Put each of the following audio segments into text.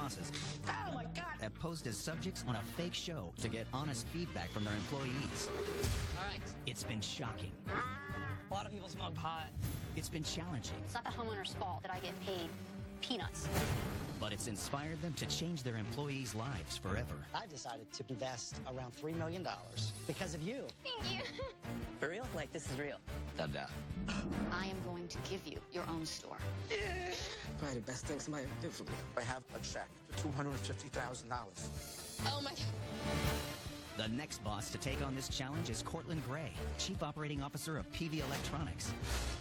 bosses have posed as subjects on a fake show to get honest feedback from their employees. All right. It's been shocking. A lot of people smoke pot. It's been challenging. It's not the homeowner's fault that I get paid peanuts. But it's inspired them to change their employees' lives forever. I decided to invest around $3 million because of you. Thank you. For real? Like, this is real? No doubt. I am going to give you your own store. Probably the best thing somebody ever did for me. I have a check for $250,000. Oh my God. The next boss to take on this challenge is Cortland Gray, Chief Operating Officer of PV Electronics,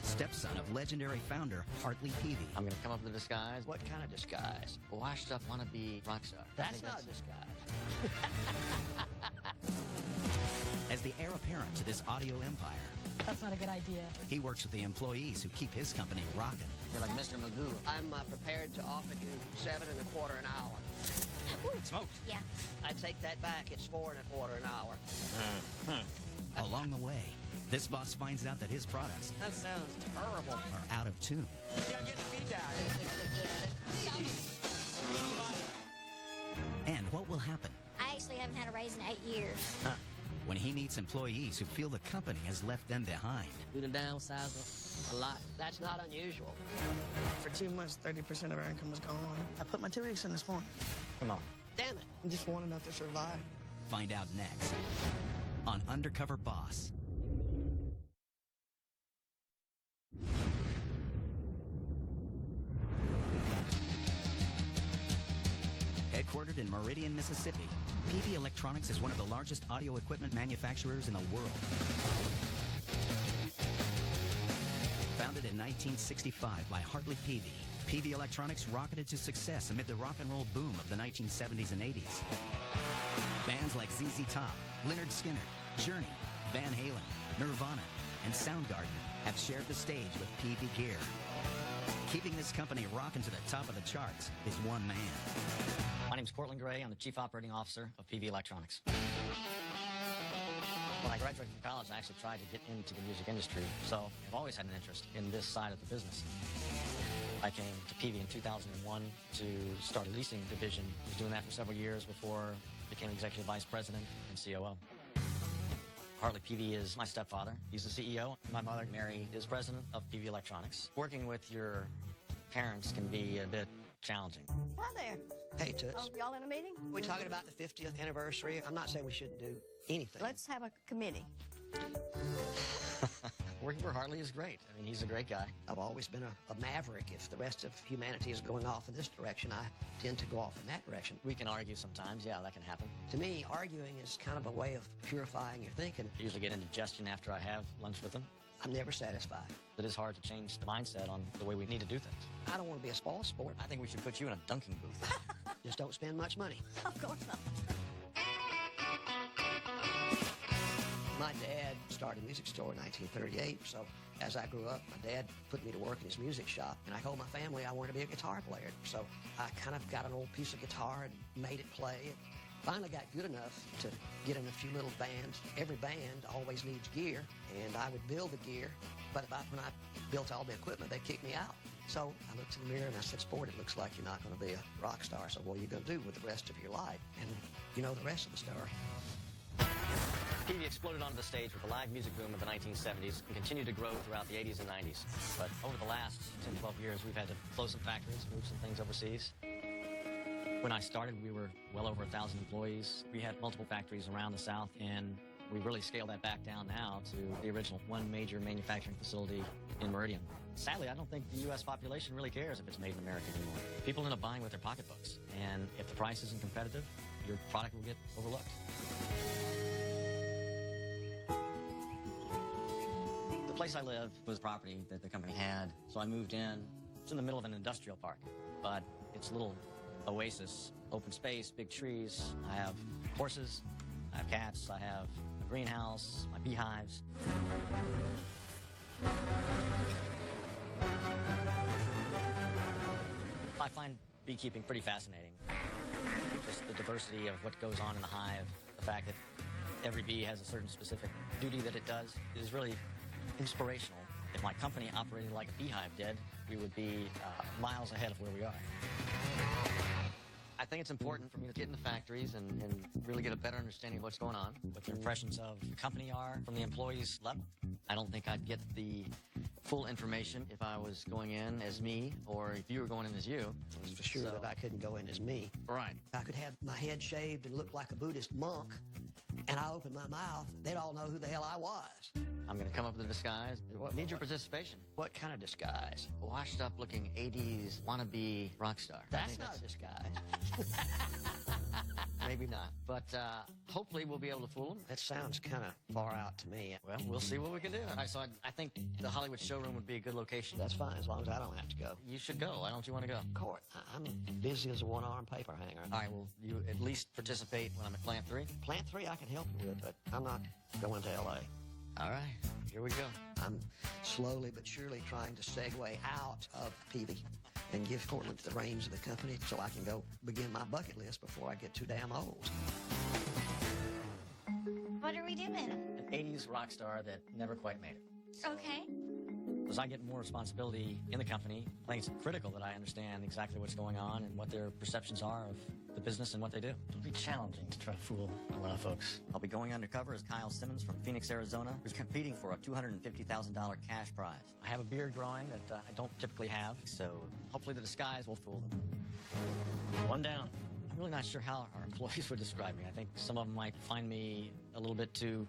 stepson of legendary founder Hartley Peavy. I'm gonna come up with a disguise. What kind of disguise? A washed up wannabe rock star. That's not a disguise. As the heir apparent to this audio empire, That's not a good idea. he works with the employees who keep his company rocking. You're like Mr. Magoo. I'm prepared to offer you $7.25 an hour. Smoked. Yeah. I take that back. It's $4.25 an hour. Along the way, this boss finds out that his products That sounds terrible. are out of tune. And what will happen I actually haven't had a raise in 8 years. when he meets employees who feel the company has left them behind? Do the downsize a lot. That's not unusual. For 2 months, 30% of our income was gone. I put my 2 weeks in this morning. Come on. Damn it. I just want enough to survive. Find out next on Undercover Boss. Headquartered in Meridian, Mississippi, PV Electronics is one of the largest audio equipment manufacturers in the world. Founded in 1965 by Hartley Peavy, PV Electronics rocketed to success amid the rock and roll boom of the 1970s and 80s. Bands like ZZ Top, Lynyrd Skynyrd, Journey, Van Halen, Nirvana, and Soundgarden have shared the stage with PV gear. Keeping this company rocking to the top of the charts is one man. My name's Cortland Gray. I'm the Chief Operating Officer of PV Electronics. When I graduated from college, I actually tried to get into the music industry, so I've always had an interest in this side of the business. I came to PV in 2001 to start a leasing division. I was doing that for several years before I became Executive Vice President and COO. Hartley Peavy is my stepfather. He's the CEO. My mother, Mary, is president of PV Electronics. Working with your parents can be a bit challenging. Hi there. Hey, Toots. Oh, y'all in a meeting? We're talking about the 50th anniversary. I'm not saying we shouldn't do anything. Let's have a committee. Working for Hartley is great. I mean, he's a great guy. I've always been a maverick. If the rest of humanity is going off in this direction, I tend to go off in that direction. We can argue sometimes. Yeah, that can happen. To me, arguing is kind of a way of purifying your thinking. I usually get indigestion after I have lunch with him. I'm never satisfied. It is hard to change the mindset on the way we need to do things. I don't want to be a spoil sport. I think we should put you in a dunking booth. Just don't spend much money. Of course not. My dad started a music store in 1938, so as I grew up, my dad put me to work in his music shop, and I told my family I wanted to be a guitar player. So I kind of got an old piece of guitar and made it play. Finally got good enough to get in a few little bands. Every band always needs gear, and I would build the gear, but about when I built all the equipment, they kicked me out. So I looked in the mirror and I said, Sport, it looks like you're not going to be a rock star, so what are you going to do with the rest of your life? And you know the rest of the story. PV exploded onto the stage with the live music boom of the 1970s and continued to grow throughout the 80s and 90s. But over the last 10, 12 years, we've had to close some factories, move some things overseas. When I started, we were well over 1,000 employees. We had multiple factories around the South, and we really scaled that back down now to the original one major manufacturing facility in Meridian. Sadly, I don't think the U.S. population really cares if it's made in America anymore. People end up buying with their pocketbooks, and if the price isn't competitive, your product will get overlooked. The place I live was property that the company had, so I moved in. It's in the middle of an industrial park, but it's a little oasis, open space, big trees. I have horses, I have cats, I have a greenhouse, my beehives. I find beekeeping pretty fascinating. Just the diversity of what goes on in the hive, the fact that every bee has a certain specific duty that it does is really inspirational. If my company operated like a beehive did, we would be miles ahead of where we are. I I think it's important for me to get in the factories and really get a better understanding of what's going on, what their impressions of the company are from the employees' level. I don't think I'd get the full information if I was going in as me or if you were going in as you. It's for sure that I couldn't go in as me. Right. I could have my head shaved and look like a Buddhist monk, and I opened my mouth, they'd all know who the hell I was. I'm going to come up with a disguise. Need your participation. What kind of disguise? Washed up looking 80s wannabe rock star. That's not a disguise. Maybe not. But hopefully we'll be able to fool them. That sounds kind of far out to me. Well, we'll see what we can do. All right, so I think the Hollywood showroom would be a good location. That's fine, as long as I don't have to go. You should go. Why don't you want to go? Court, I'm busy as a one-armed paper hanger. All right, well, you at least participate when I'm at Plant 3? Plant 3 I can help you with, but I'm not going to L.A. All right, here we go. I'm slowly but surely trying to segue out of Peavy and give Cortland the reins of the company so I can go begin my bucket list before I get too damn old. What are we doing? An 80s rock star that never quite made it. Okay. As I get more responsibility in the company, I think it's critical that I understand exactly what's going on and what their perceptions are of the business and what they do. It'll be challenging to try to fool a lot of folks. I'll be going undercover as Kyle Simmons from Phoenix, Arizona, who's competing for a $250,000 cash prize. I have a beard growing that I don't typically have, so hopefully the disguise will fool them. One down. I'm really not sure how our employees would describe me. I think some of them might find me a little bit too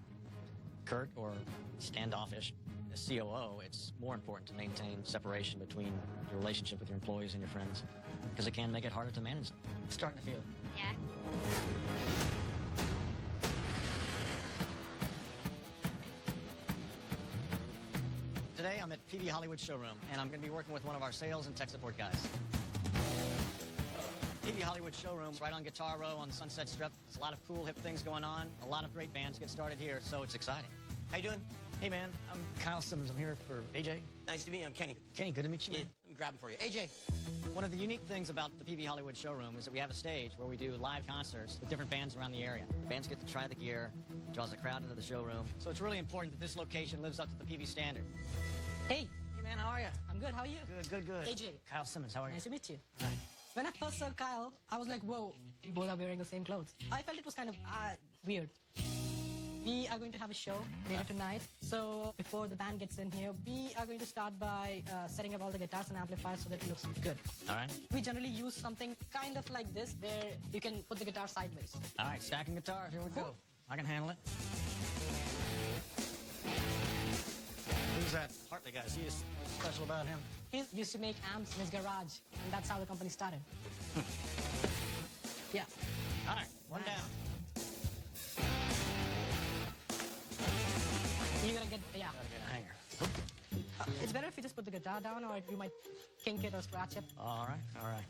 curt or standoffish. As COO, it's more important to maintain separation between your relationship with your employees and your friends, because it can make it harder to manage them. It's starting to feel it. Yeah. Today, I'm at PV Hollywood Showroom, and I'm going to be working with one of our sales and tech support guys. PV Hollywood Showroom, right on Guitar Row on the Sunset Strip. There's a lot of cool, hip things going on. A lot of great bands get started here, so it's exciting. How you doing? Hey, man, I'm Kyle Simmons. I'm here for AJ. Nice to meet you. I'm Kenny. Kenny, good to meet you, Yeah, man. let me grab him for you. AJ. One of the unique things about the PV Hollywood Showroom is that we have a stage where we do live concerts with different bands around the area. Bands get to try the gear, draws a crowd into the showroom. So it's really important that this location lives up to the PV standard. Hey, Hey, man, how are you? I'm good. How are you? Good. AJ. Kyle Simmons, how are you? Nice to meet you. Hi. When I first saw Kyle, I was like, whoa, we both are wearing the same clothes. I felt it was kind of weird. We are going to have a show later tonight. So before the band gets in here, we are going to start by setting up all the guitars and amplifiers so that it looks good. All right. We generally use something kind of like this where you can put the guitar sideways. All right, stacking guitars, here we go. I can handle it. Who's that Hartley guy? See what's special about him? He used to make amps in his garage, and that's how the company started. Yeah. All right, one Nice. down. You're gonna get, yeah. Gotta get a hanger. It's better if you just put the guitar down, or you might kink it or scratch it. All right.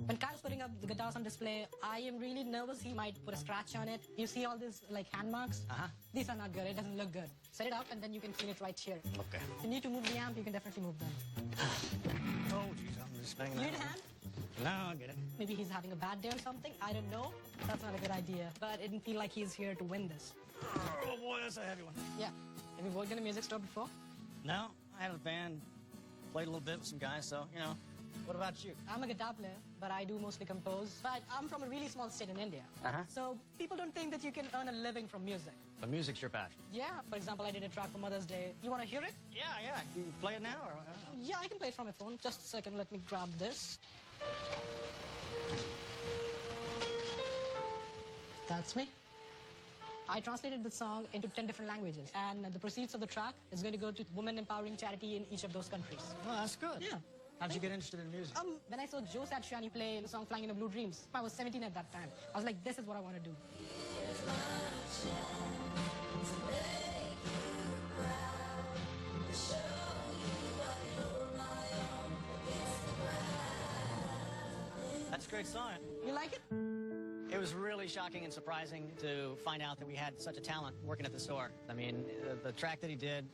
When Kyle's putting up the guitars on display, I am really nervous he might put a scratch on it. You see all these like hand marks? Uh-huh. These are not good. It doesn't look good. Set it up and then you can clean it right here. Okay. If you need to move the amp, you can definitely move them. Oh, geez, I'm just banging You need that a one. hand? No, I get it. Maybe he's having a bad day or something. I don't know. That's not a good idea. But it didn't feel like he's here to win this. Oh, boy, that's a heavy one. Yeah. Have you worked in a music store before? No, I had a band, played a little bit with some guys, so, you know. What about you? I'm a guitar player, but I do mostly compose. But I'm from a really small state in India. Uh-huh. So people don't think that you can earn a living from music. But music's your passion. Yeah, for example, I did a track for Mother's Day. You want to hear it? Yeah. You play it now, or? Yeah, I can play it from my phone. Just a second, let me grab this. That's me. I translated the song into 10 different languages, and the proceeds of the track is going to go to women empowering charity in each of those countries. Well, that's good. Yeah. How'd you get interested in music? When I saw Joe Satriani play the song Flying in the Blue Dreams, I was 17 at that time. I was like, this is what I want to do. That's a great song. You like it? It was really shocking and surprising to find out that we had such a talent working at the store. I mean, the track that he did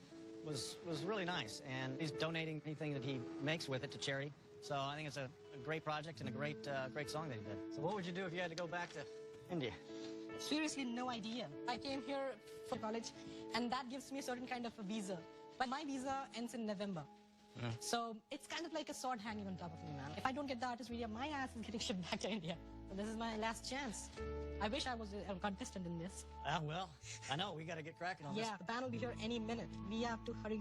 was really nice, and he's donating anything that he makes with it to charity. So I think it's a great project and a great song that he did. So what would you do if you had to go back to India? Seriously, no idea. I came here for college, and that gives me a certain kind of a visa. But my visa ends in November. So it's kind of like a sword hanging on top of me, man. If I don't get the artist visa, my ass is getting shipped back to India. So this is my last chance. I wish I was a contestant in this. Well, I know. We got to get cracking on this. Yeah, the band will be here any minute. We have to hurry.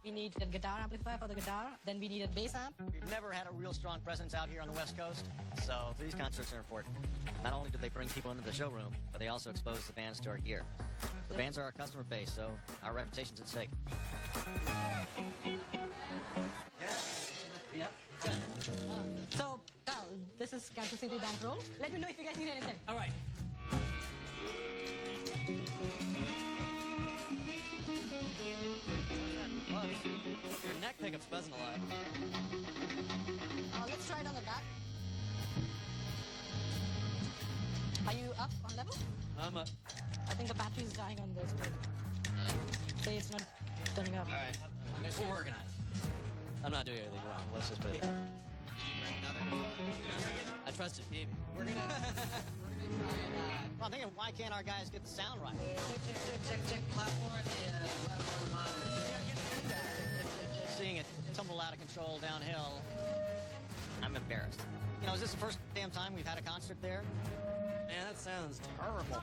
We need a guitar amplifier for the guitar. Then we need a bass amp. We've never had a real strong presence out here on the West Coast, so these concerts are important. Not only do they bring people into the showroom, but they also expose the bands to our gear. The bands are our customer base, so our reputation's at stake. So, Kyle, this is Kansas City Band Roll. Let me know if you guys need anything. All right. Your neck pickup's buzzing a lot. Let's try it on the back. Are you up on level? I'm up. I think the battery's dying on this. Say it's not turning up. All right. We're working on it. I'm not doing anything wrong. Let's just put it. I trusted Phoebe. We're gonna well, I'm thinking, why can't our guys get the sound right? Check platform. Seeing it tumble out of control downhill, I'm embarrassed. You know, is this the first damn time we've had a concert there? Man, that sounds terrible.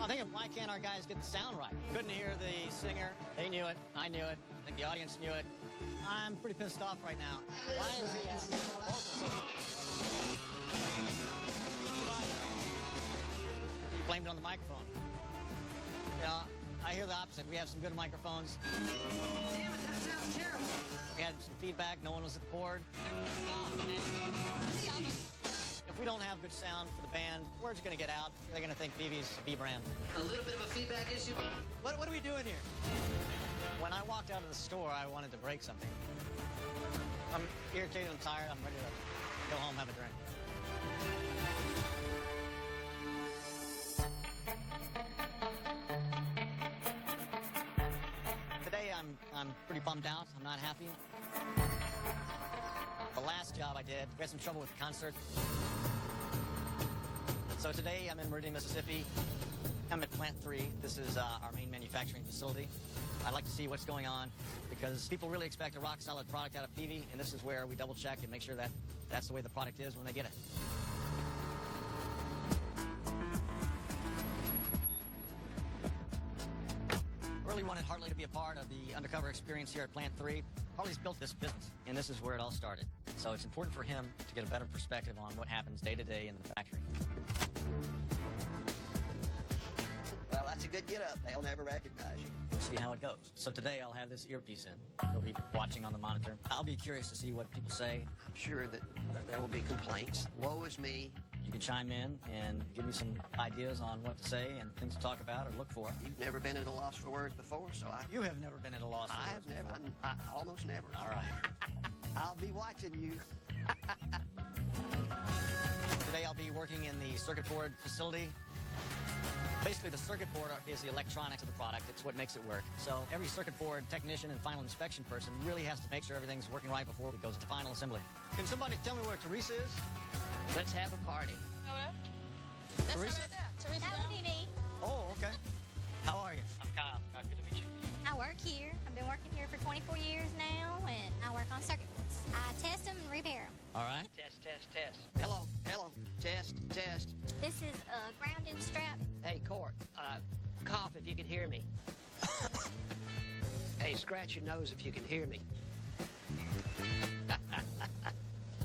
I'm thinking, why can't our guys get the sound right? Couldn't hear the singer. They knew it. I knew it. I think the audience knew it. I'm pretty pissed off right now. Why is the You blamed it on the microphone. You know, I hear the opposite. We have some good microphones. Damn it, that sounds terrible. We had some feedback. No one was at the board. If we don't have good sound for the band, word's going to get out. They're going to think Phoebe's B-brand. A little bit of a feedback issue. What are we doing here? When I walked out of the store, I wanted to break something. I'm irritated and tired. I'm ready to go home, have a drink. Today, I'm pretty bummed out. I'm not happy. The last job I did, we had some trouble with the concert. So today I'm in Meridian, Mississippi. I'm at Plant 3. This is our main manufacturing facility. I'd like to see what's going on because people really expect a rock-solid product out of Peavey, and this is where we double-check and make sure that that's the way the product is when they get it. Really wanted Hartley to be a part of the undercover experience here at Plant 3. Hartley's built this business, and this is where it all started. So it's important for him to get a better perspective on what happens day to day in the factory. Well, that's a good get-up. They'll never recognize you. We'll see how it goes. So today I'll have this earpiece in. He'll be watching on the monitor. I'll be curious to see what people say. I'm sure that there will be complaints. Woe is me. You can chime in and give me some ideas on what to say and things to talk about or look for. You've never been at a loss for words before, so You have never been at a loss for I words have never. before. I almost never. All right. I'll be watching you. Today I'll be working in the circuit board facility. Basically, the circuit board is the electronics of the product. It's what makes it work. So every circuit board technician and final inspection person really has to make sure everything's working right before it goes to final assembly. Can somebody tell me where Teresa is? Let's have a party. Teresa? That would be me. Oh, okay. How are you? I'm Kyle. Good to meet you. I work here. I've been working here for 24 years now, and I work on circuit boards. I test them and repair them. All right. Test. Hello. Test. This is a grounding strap. Hey, Court. Cough if you can hear me. Hey, scratch your nose if you can hear me.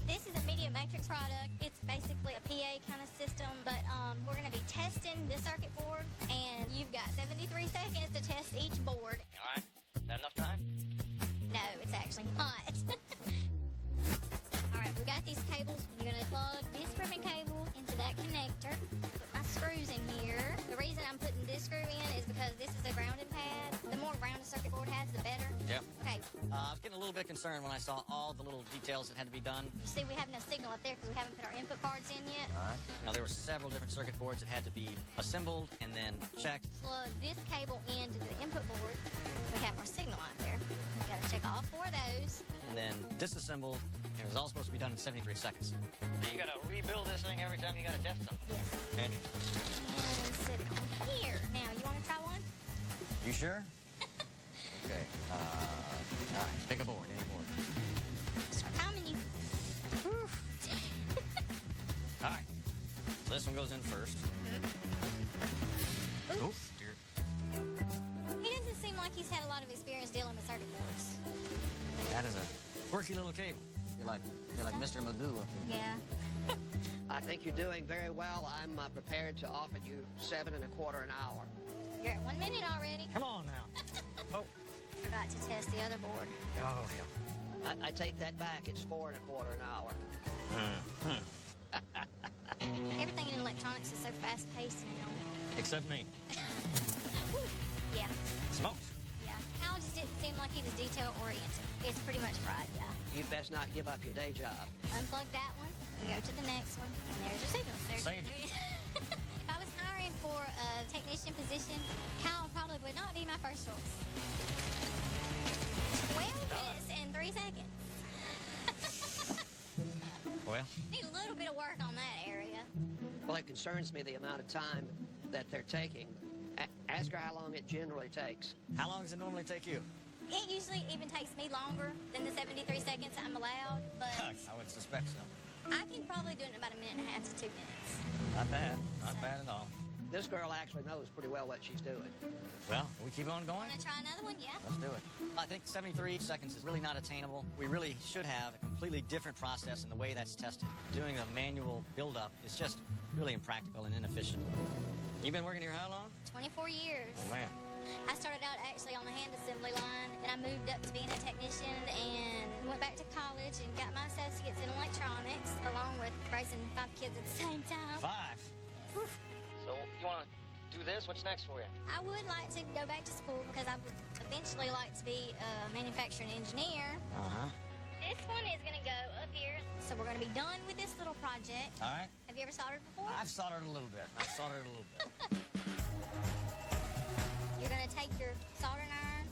This is a media matrix product. It's basically a PA kind of system, but we're going to be testing the circuit board, and you've got 73 seconds to test each board. All right. Is that enough time? No, it's actually not. All right, we got these cables. You're going to plug this ribbon cable into that connector. Put my screws in here. The reason I'm putting this screw in is because this is a grounding pad. The more ground a circuit board has, the better. Yep. Okay. I was getting a little bit concerned when I saw all the little details that had to be done. You see, we have no signal up there because we haven't put our input cards in yet. All right. Now, there were several different circuit boards that had to be assembled and then checked. Plug this cable into the input board. We have our signal out there. We got to check all 4 of those. And then disassembled And it was all supposed to be done in 73 seconds. You gotta rebuild this thing every time you gotta test something. Yes. And And sit on here. Now, you want to try one? you sure? Okay. All right. Pick a board. Any board. Start timing you. All right. So this one goes in first. Ooh. Oof. Dear. He doesn't seem like he's had a lot of experience dealing with circuit boards. That is a quirky little cable. You're like Mr. Magoo. Yeah. I think you're doing very well. I'm prepared to offer you $7.25 an hour. You're at 1 minute already. Come on now. Oh. Forgot to test the other board. Oh, yeah. I take that back. It's $4.25 an hour. Everything in electronics is so fast-paced now. Except me. Yeah. Smoked. Yeah. Hal just didn't seem like he was detail-oriented. It's pretty much fried, yeah. You best not give up your day job. Unplug that one, go to the next one, and there's your signal. Saved it. If I was hiring for a technician position, Hal probably would not be my first choice. 12 minutes and 3 seconds. Well. Need a little bit of work on that area. Well, it concerns me the amount of time that they're taking. Ask her how long it generally takes. How long does it normally take you? It usually even takes me longer than the 73 seconds I'm allowed, but I would suspect so. I can probably do it in about 1.5 to 2 minutes. Not bad. Not bad at all. This girl actually knows pretty well what she's doing. Well, we keep on going? Want to try another one? Yeah. Let's do it. I think 73 seconds is really not attainable. We really should have a completely different process in the way that's tested. Doing a manual build-up is just really impractical and inefficient. You've been working here how long? 24 years. Oh, man. I started out actually on the hand assembly line, and I moved up to being a technician and went back to college and got my associates in electronics, along with raising 5 kids at the same time. 5? So, you wanna do this? What's next for you? I would like to go back to school because I would eventually like to be a manufacturing engineer. Uh-huh. This one is going to go up here. So we're going to be done with this little project. All right. Have you ever soldered before? I've soldered a little bit. You're going to take your soldering iron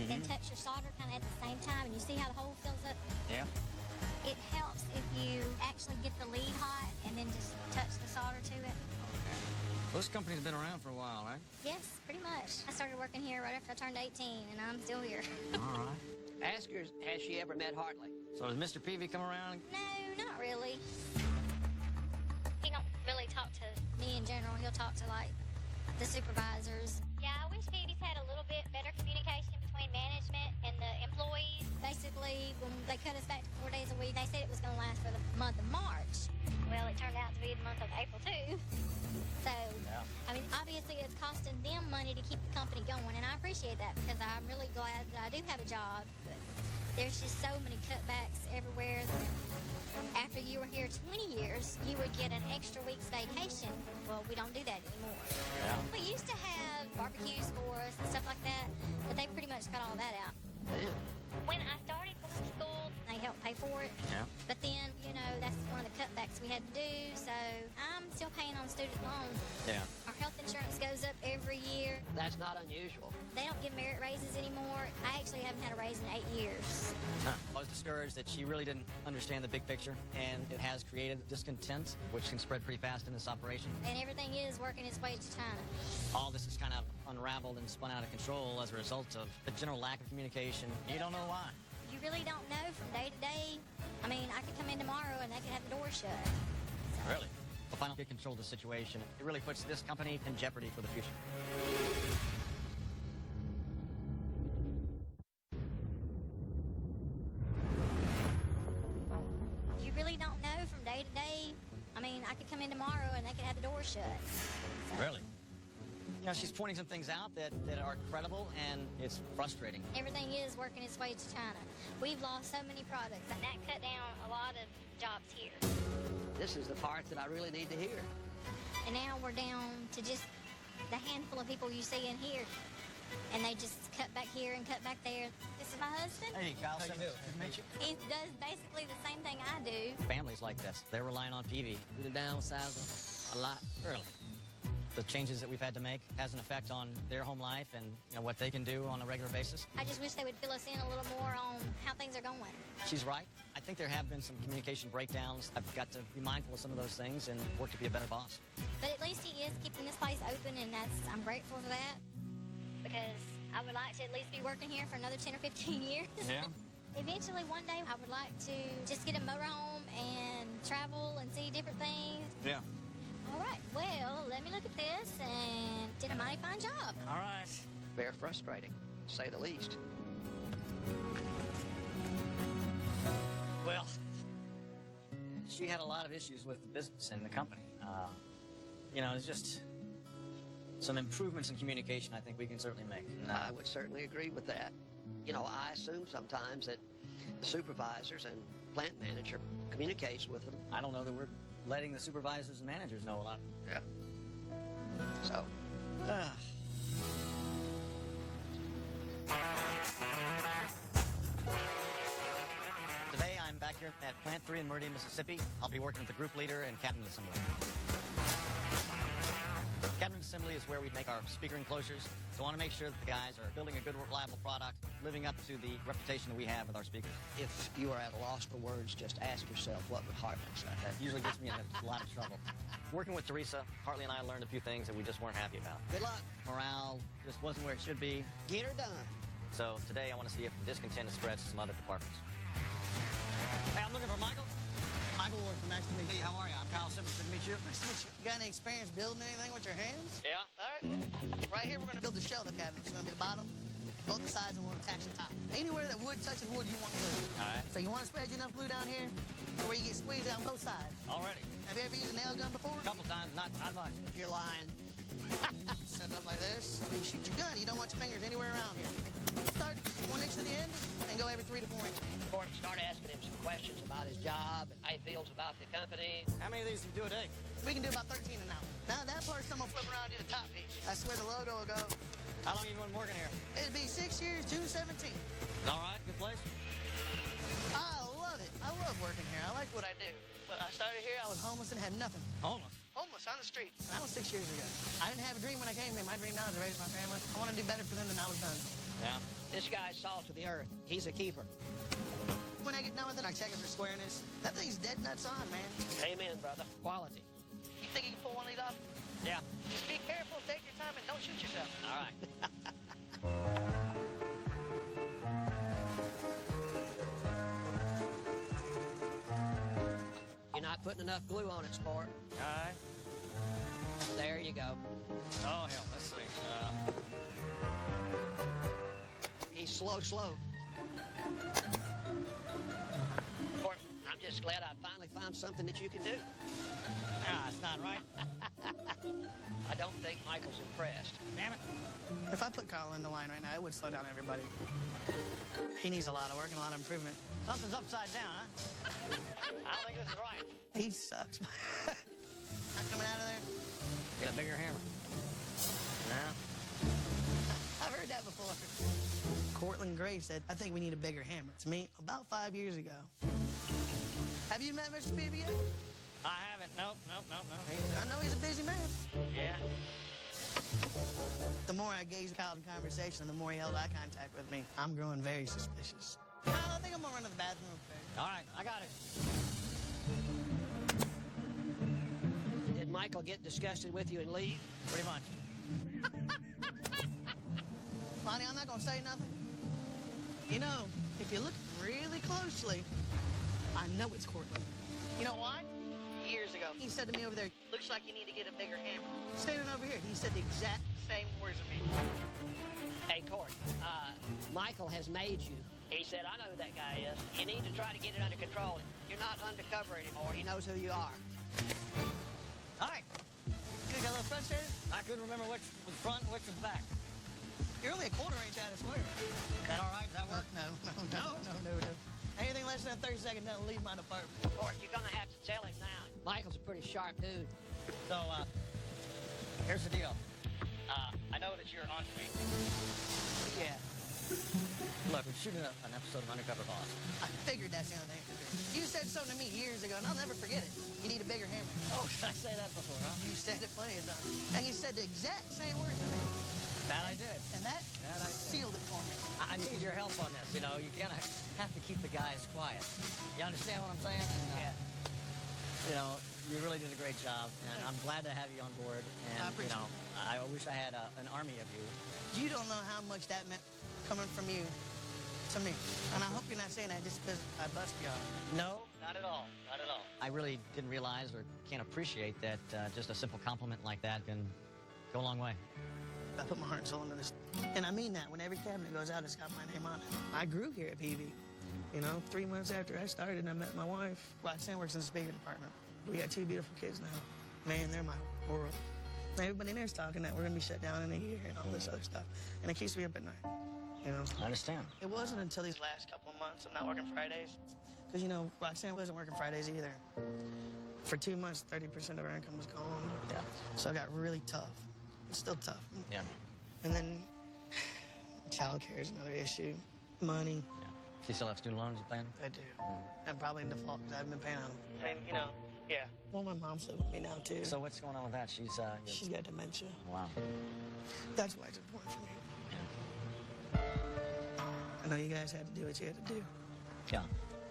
and touch your solder kind of at the same time, and you see how the hole fills up? Yeah. It helps if you actually get the lead hot and then just touch the solder to it. This company's been around for a while, right? Yes, pretty much. I started working here right after I turned 18, and I'm still here. All right. Ask her, has she ever met Hartley? So does Mr. Peavy come around? No, not really. He don't really talk to me in general. He'll talk to, like, the supervisors. Yeah, I wish Peavy's had a little bit better communication between management and the employees. Basically, when they cut us back to 4 days a week, they said it was going to last for the month of March. Well, it turned out to be the month of April, too. So, Yeah. I mean, obviously it's costing them money to keep the company going, and I appreciate that because I'm really glad that I do have a job. But there's just so many cutbacks everywhere. After you were here 20 years, you would get an extra week's vacation. Well, we don't do that anymore. Yeah. We used to have barbecues for us and stuff like that, but they pretty much cut all that out. When I started going to school, they helped pay for it. Yeah. But then, you know, that's one of the cutbacks we had to do, so I'm still paying on student loans. Yeah. Our health insurance goes up every year. That's not unusual. They don't give merit raises anymore. I actually haven't had a raise in 8 years. Huh. I was discouraged that she really didn't understand the big picture, and it has created discontent, which can spread pretty fast in this operation. And everything is working its way to China. All this is kind of unraveled and spun out of control as a result of the general lack of communication. You don't know why. You really don't know from day to day. I mean, I could come in tomorrow and they could have the door shut. Really? We'll finally get control of the situation. It really puts this company in jeopardy for the future. You really don't know from day to day. I mean, I could come in tomorrow and they could have the door shut. Really? You know, she's pointing some things out that are credible, and it's frustrating. Everything is working its way to China. We've lost so many products, and that cut down a lot of jobs here. This is the part that I really need to hear. And now we're down to just the handful of people you see in here. And they just cut back here and cut back there. This is my husband. Hey, Kyle. How you doing? Good to meet you. He does basically the same thing I do. Families like this, they're relying on Peavy. The downsizing a lot. Really? The changes that we've had to make has an effect on their home life and what they can do on a regular basis. I just wish they would fill us in a little more on how things are going. She's right. I think there have been some communication breakdowns. I've got to be mindful of some of those things and work to be a better boss. But at least he is keeping this place open, and I'm grateful for that. Because I would like to at least be working here for another 10 or 15 years. Yeah. Eventually, one day, I would like to just get a motorhome and travel and see different things. Yeah. All right, well, let me look at this, and did a mighty fine job. All right. Very frustrating, to say the least. Well, she had a lot of issues with the business and the company. There's just some improvements in communication I think we can certainly make. I would certainly agree with that. I assume sometimes that the supervisors and plant manager communicates with them. I don't know that we're letting the supervisors and managers know a lot. Yeah. So. Today I'm back here at Plant 3 in Meridian, Mississippi. I'll be working with the group leader and cabinet assembly. Cabinet assembly is where we make our speaker enclosures. So I want to make sure that the guys are building a good, reliable product, living up to the reputation that we have with our speakers. If you are at a loss for words, just ask yourself, what would Hartley say? That usually gets me in a lot of trouble. Working with Teresa, Hartley and I learned a few things that we just weren't happy about. Good luck. Morale just wasn't where it should be. Get her done. So today I want to see if the discontent has spread to some other departments. Hey, I'm looking for Michael. Michael, nice to meet you. Hey, how are you? I'm Kyle Simmons. Good to meet you. Nice to meet you. You got any experience building anything with your hands? Yeah. All right. Right here, we're going to build the shelter cabinet. It's going to be the bottom, both the sides, and we'll attach the top. Anywhere that wood touches wood, you want glue. All right. So you want to spread enough glue down here where you get squeezed out on both sides. Already. Have you ever used a nail gun before? A couple times, not much. You're lying. Set it up like this. When you shoot your gun, you don't want your fingers anywhere around here. Start 1 inch to the end and go every 3 to 4 inches. Or start asking him some questions about his job and how he feels about the company. How many of these do you do a day? We can do about 13 an hour. Now that part's I'm gonna flip around to the top piece. That's where the logo will go. How long have you been working here? It'll be 6 years, June 17th. All right, good place. I love it. I love working here. I like what I do. But I started here, I was homeless and had nothing. Homeless? Homeless on the street. That was 6 years ago. I didn't have a dream when I came here. My dream now is to raise my family. I want to do better for them than I was done. Yeah. This guy's salt of the earth. He's a keeper. When I get done with it, I check it for squareness. That thing's dead nuts on, man. Amen, brother. Quality. You think you can pull one of these off? Yeah. Just be careful, take your time, and don't shoot yourself. All right. You're not putting enough glue on it, sport. All right. There you go. Oh, hell, let's see. He's slow. Sport, I'm just glad I finally found something that you can do. It's not right. I don't think Michael's impressed. Damn it. If I put Kyle in the line right now, it would slow down everybody. He needs a lot of work and a lot of improvement. Something's upside down, huh? I don't think this is right. He sucks. Not coming out of there? Get a bigger hammer. No. I've heard that before. Cortland Gray said, I think we need a bigger hammer. To me, about 5 years ago. Have you met Mr. Peavy yet? I haven't. Nope. I know he's a busy man. Yeah. The more I gaze Kyle in conversation, the more he held eye contact with me. I'm growing very suspicious. Kyle, I think I'm gonna run to the bathroom. All right, I got it. Did Michael get disgusted with you and leave? Pretty much. Lonnie, I'm not gonna say nothing. You know, if you look really closely, I know it's Cortland. You know why? Years ago, he said to me over there, looks like you need to get a bigger hammer. Standing over here, he said the exact same words to me. Hey, Court, Michael has made you. He said, I know who that guy is. You need to try to get it under control. You're not undercover anymore. He knows who you are. All right. You got a little frustrated? I couldn't remember which was front and which was back. You're only a quarter inch out of square. Is that all right? Does that work? No. Anything less than 30 seconds doesn't leave my department. Court, you're going to have to tell him now. Michael's a pretty sharp dude. So, here's the deal. I know that you're on to me. Yeah. Look, we're shooting an episode of Undercover Boss. I figured that's the only thing to do. You said something to me years ago, and I'll never forget it. You need a bigger hammer. Oh, did I say that before, huh? You said it plenty of times. And you said the exact same words to me. That I did. And that I did. sealed it for me. I need your help on this. You know, you kind of have to keep the guys quiet. You understand what I'm saying? Yeah. You know, you really did a great job, and I'm glad to have you on board. And, I appreciate I wish I had an army of you. You don't know how much that meant coming from you to me. And I hope you're not saying that just because I bust you off. No, not at all. Not at all. I really didn't realize or can't appreciate that just a simple compliment like that can go a long way. I put my heart and soul into this. And I mean that. When every cabinet goes out, it's got my name on it. I grew here at PV. You know, 3 months after I started, I met my wife. Roxanne works in the speaker department. We got 2 beautiful kids now. Man, they're my world. Everybody in there's talking that we're going to be shut down in a year and all this other stuff. And it keeps me up at night, you know? I understand. It wasn't until these last couple of months I'm not working Fridays. Because, you know, Roxanne wasn't working Fridays either. For 2 months, 30% of our income was gone. Yeah. So it got really tough. It's still tough. Yeah. And then childcare is another issue. Money. Yeah. You still have student loans you paying? I do. I'm probably in default because I haven't been paying on them. And, you know, yeah. Well, my mom's living with me now, too. So what's going on with that? She's got dementia. Wow. That's why it's important for me. Yeah. I know you guys had to do what you had to do. Yeah.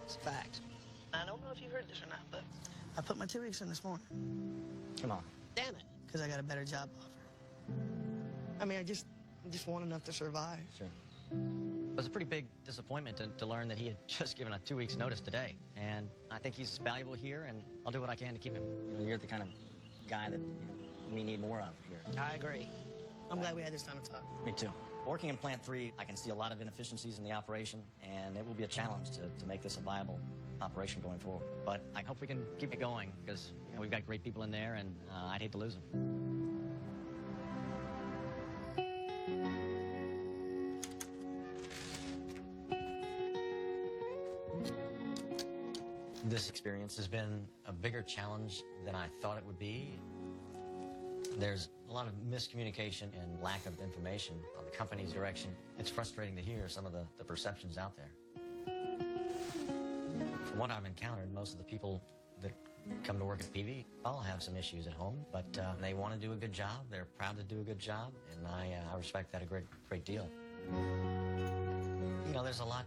It's a fact. I don't know if you heard this or not, but I put my 2 weeks in this morning. Come on. Damn it. Because I got a better job offer. I mean, I just want enough to survive. Sure. It was a pretty big disappointment to learn that he had just given a 2 weeks notice today. And I think he's valuable here, and I'll do what I can to keep him. You know, you're the kind of guy that we need more of here. I agree. I'm glad we had this time to talk. Me too. Working in Plant 3, I can see a lot of inefficiencies in the operation, and it will be a challenge to make this a viable operation going forward. But I hope we can keep it going, because we've got great people in there, and I'd hate to lose them. This experience has been a bigger challenge than I thought it would be. There's a lot of miscommunication and lack of information on the company's direction. It's frustrating to hear some of the perceptions out there. From what I've encountered, most of the people that come to work at PV all have some issues at home, but they want to do a good job. They're proud to do a good job, and I respect that a great deal. You know, there's a lot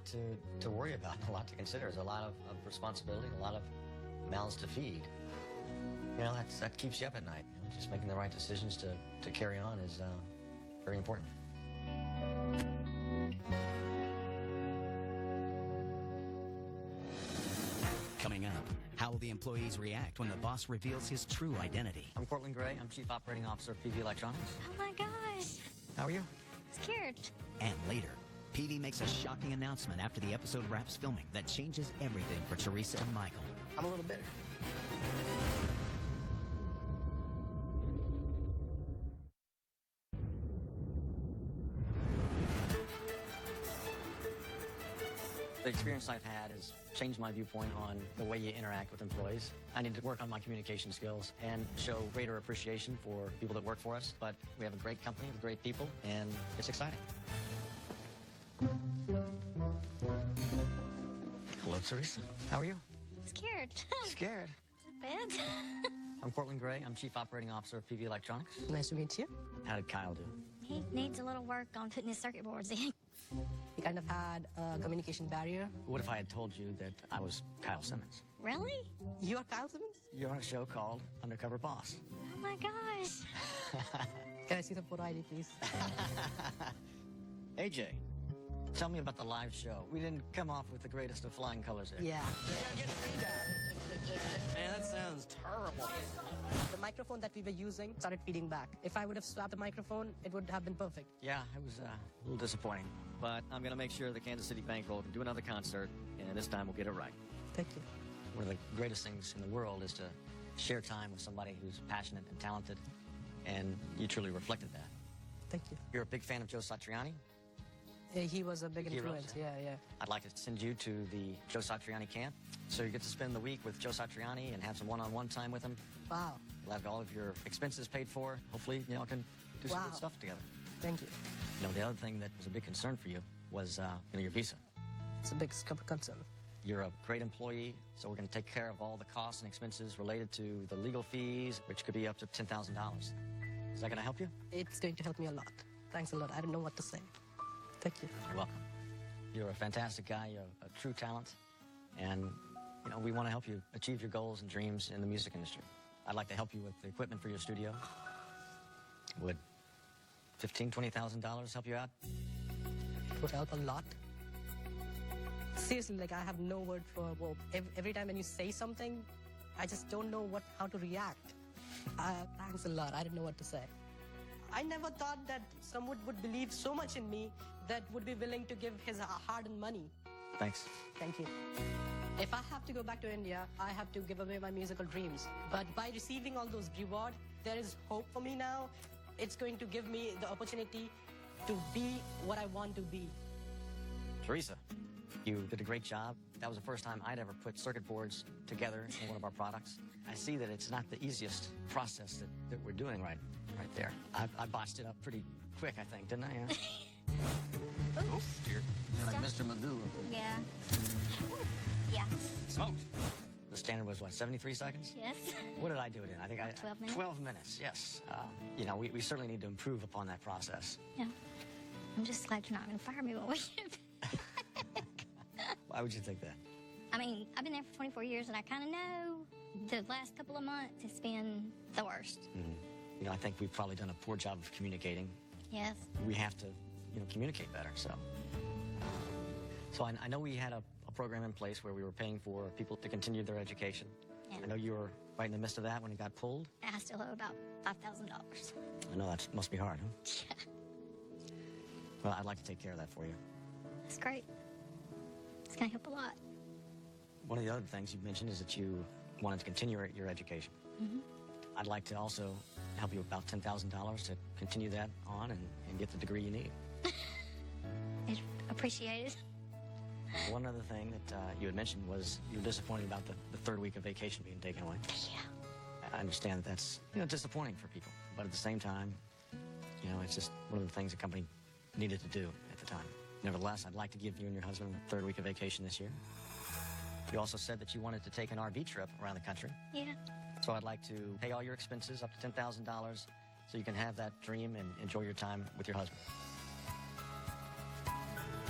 to worry about, a lot to consider. There's a lot of responsibility, a lot of mouths to feed. You know, that keeps you up at night. You know, just making the right decisions to carry on is very important. Coming up, how will the employees react when the boss reveals his true identity? I'm Cortland Gray. I'm Chief Operating Officer of PV Electronics. Oh my gosh. How are you? Scared. And later, PV makes a shocking announcement after the episode wraps filming that changes everything for Teresa and Michael. I'm a little bitter. The experience I've had has changed my viewpoint on the way you interact with employees. I need to work on my communication skills and show greater appreciation for people that work for us. But we have a great company with great people, and it's exciting. Hello, Teresa. How are you? Scared. Scared. Bad. I'm Cortland Gray. I'm Chief Operating Officer of PV Electronics. Nice to meet you. How did Kyle do? He needs a little work on putting his circuit boards in. He kind of had a communication barrier. What if I had told you that I was Kyle Simmons? Really? You are Kyle Simmons? You're on a show called Undercover Boss. Oh my gosh. Can I see the photo ID, please? AJ, tell me about the live show. We didn't come off with the greatest of flying colors there. Yeah. Man, that sounds terrible. The microphone that we were using started feeding back. If I would have swapped the microphone, it would have been perfect. Yeah, it was a little disappointing. But I'm going to make sure the Kansas City Bankroll can do another concert, and this time we'll get it right. Thank you. One of the greatest things in the world is to share time with somebody who's passionate and talented, and you truly reflected that. Thank you. You're a big fan of Joe Satriani? He was a big influence. Heroes. Yeah. I'd like to send you to the Joe Satriani camp, so you get to spend the week with Joe Satriani and have some one-on-one time with him. Wow. You'll have all of your expenses paid for. Hopefully, you all can do some good stuff together. Thank you. You know, the other thing that was a big concern for you was your visa. It's a big concern. You're a great employee, so we're going to take care of all the costs and expenses related to the legal fees, which could be up to $10,000. Is that going to help you? It's going to help me a lot. Thanks a lot. I don't know what to say. Thank you. You're welcome. You're a fantastic guy. You're a true talent. And, we want to help you achieve your goals and dreams in the music industry. I'd like to help you with the equipment for your studio. Would $15,000, $20,000 help you out? It would help a lot. Seriously, I have no word for, well, every time when you say something, I just don't know how to react. Thanks a lot. I don't know what to say. I never thought that someone would believe so much in me that would be willing to give his hard-earned money. Thanks. Thank you. If I have to go back to India, I have to give away my musical dreams. But by receiving all those rewards, there is hope for me now. It's going to give me the opportunity to be what I want to be. Teresa, you did a great job. That was the first time I'd ever put circuit boards together in one of our products. I see that it's not the easiest process that we're doing right there. I botched it up pretty quick, I think, didn't I? Yeah. Oh, dear. You're like Mr. Magoo. Yeah. Yeah. Smoked. The standard was, what, 73 seconds? Yes. What did I do it in? I think 12 minutes. 12 minutes, yes. We certainly need to improve upon that process. Yeah. I'm just glad you're not going to fire me when we get. Why would you think that? I mean, I've been there for 24 years, and I kind of know the last couple of months it's been the worst. Mm-hmm. I think we've probably done a poor job of communicating. Yes. We have to, communicate better, so. So I know we had a program in place where we were paying for people to continue their education. Yeah. I know you were right in the midst of that when it got pulled. I still owe about $5,000. I know that must be hard, huh? Yeah. Well, I'd like to take care of that for you. That's great. It's going to help a lot. One of the other things you mentioned is that you wanted to continue your education. Mm-hmm. I'd like to also help you with about $10,000 to continue that on and get the degree you need. It's appreciated. One other thing that you had mentioned was you were disappointed about the third week of vacation being taken away. Yeah. I understand that that's disappointing for people, but at the same time, it's just one of the things the company needed to do at the time. Nevertheless, I'd like to give you and your husband the third week of vacation this year. You also said that you wanted to take an RV trip around the country. Yeah. So I'd like to pay all your expenses up to $10,000 so you can have that dream and enjoy your time with your husband.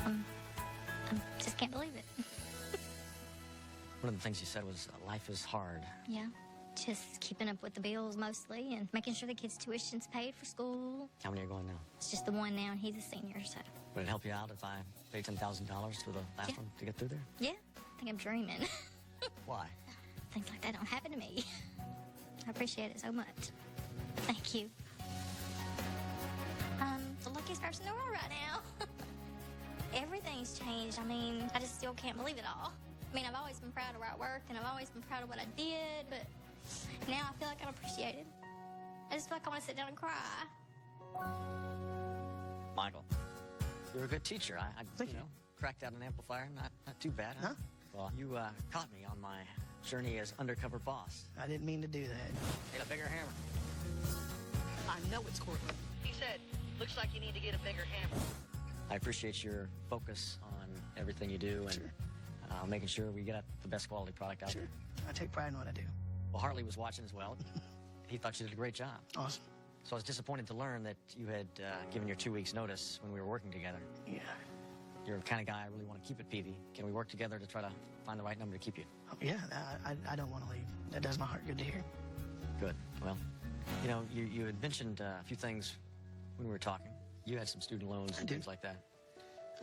I just can't believe it. One of the things you said was life is hard. Yeah. Just keeping up with the bills mostly and making sure the kids' tuition's paid for school. How many are going now? It's just the one now, and he's a senior, so. Would it help you out if I paid $10,000 for the last one to get through there? Yeah. I think I'm dreaming. Why? Things like that don't happen to me. I appreciate it so much. Thank you. I'm the luckiest person in the world right now. Everything's changed. I mean, I just still can't believe it all. I mean, I've always been proud of where I work, and I've always been proud of what I did, but now I feel like I'm appreciated. I just feel like I want to sit down and cry. Michael, you're a good teacher. I cracked out an amplifier. Not too bad, huh? Well, you caught me on my journey as undercover boss. I didn't mean to do that. Get a bigger hammer. I know it's Cortland. He said, looks like you need to get a bigger hammer. I appreciate your focus on everything you do and making sure we get the best quality product out there. I take pride in what I do. Well, Hartley was watching as well. He thought you did a great job. Awesome. So I was disappointed to learn that you had given your 2 weeks notice when we were working together. Yeah. You're the kind of guy I really want to keep at Peavy. Can we work together to try to find the right number to keep you? Oh, yeah, I don't want to leave. That does my heart good to hear. Good. Well, you had mentioned a few things when we were talking. You had some student loans and things like that.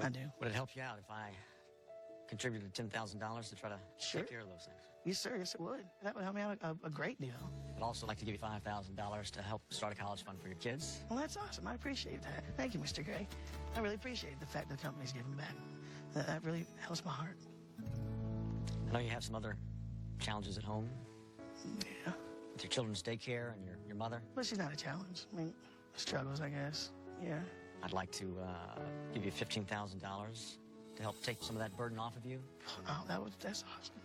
I do. Would it help you out if I contributed $10,000 to try to take care of those things? Yes, sir. Yes, it would. That would help me out a great deal. I'd also like to give you $5,000 to help start a college fund for your kids. Well, that's awesome. I appreciate that. Thank you, Mr. Gray. I really appreciate the fact the company's giving back. That really helps my heart. I know you have some other challenges at home. Yeah. With your children's daycare and your mother. Well, she's not a challenge. I mean, struggles, I guess. Yeah. I'd like to give you $15,000 to help take some of that burden off of you. Oh, that's awesome.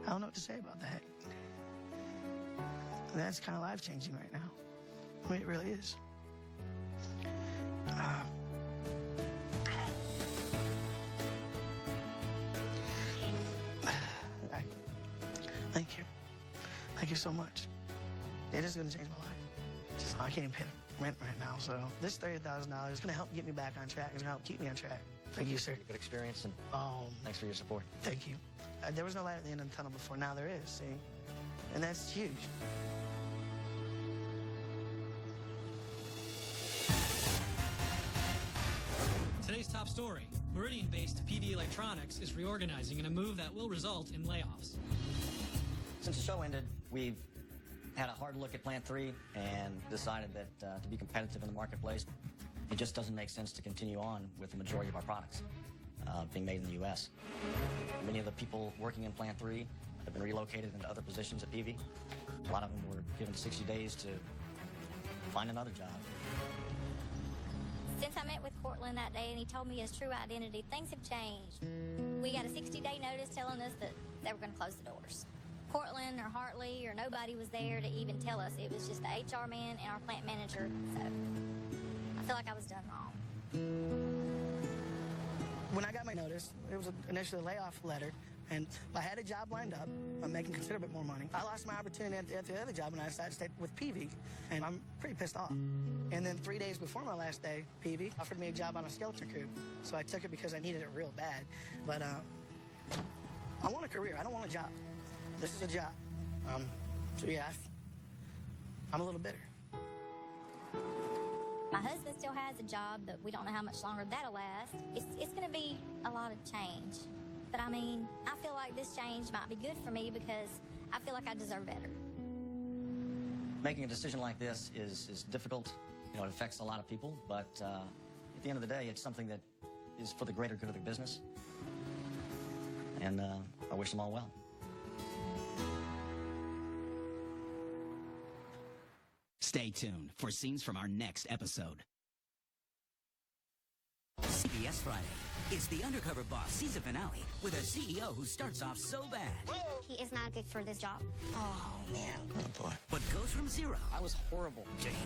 I don't know what to say about that. That's kind of life-changing right now. I mean, it really is. Thank you. Thank you so much. It is going to change my life. Just, I can't even pay rent right now, so this $30,000 is going to help get me back on track. It's going to help keep me on track. Thank you, sir. Good experience, and thanks for your support. Thank you. There was no light at the end of the tunnel before. Now there is, see? And that's huge. Today's top story. Meridian-based PV Electronics is reorganizing in a move that will result in layoffs. Since the show ended, we've had a hard look at Plant 3 and decided that to be competitive in the marketplace, it just doesn't make sense to continue on with the majority of our products being made in the U.S. Many of the people working in Plant 3 have been relocated into other positions at PV. A lot of them were given 60 days to find another job. Since I met with Cortland that day and he told me his true identity, things have changed. We got a 60-day notice telling us that they were going to close the doors. Cortland or Hartley or nobody was there to even tell us. It was just the HR man and our plant manager. So I feel like I was done wrong. When I got my notice, it was initially a layoff letter, and I had a job lined up. I'm making considerably more money. I lost my opportunity at the other job, and I decided to stay with PV, and I'm pretty pissed off. And then 3 days before my last day, PV offered me a job on a skeleton crew, so I took it because I needed it real bad. But I want a career. I don't want a job. This is a job. So yeah, I'm a little bitter. My husband still has a job, but we don't know how much longer that'll last. It's going to be a lot of change. But I mean, I feel like this change might be good for me because I feel like I deserve better. Making a decision like this is difficult. You know, it affects a lot of people, but at the end of the day, it's something that is for the greater good of the business. And I wish them all well. Stay tuned for scenes from our next episode. CBS Friday. It's the Undercover Boss season finale with a CEO who starts off so bad. He is not good for this job. Oh, man. Oh, boy. But goes from zero I was horrible. to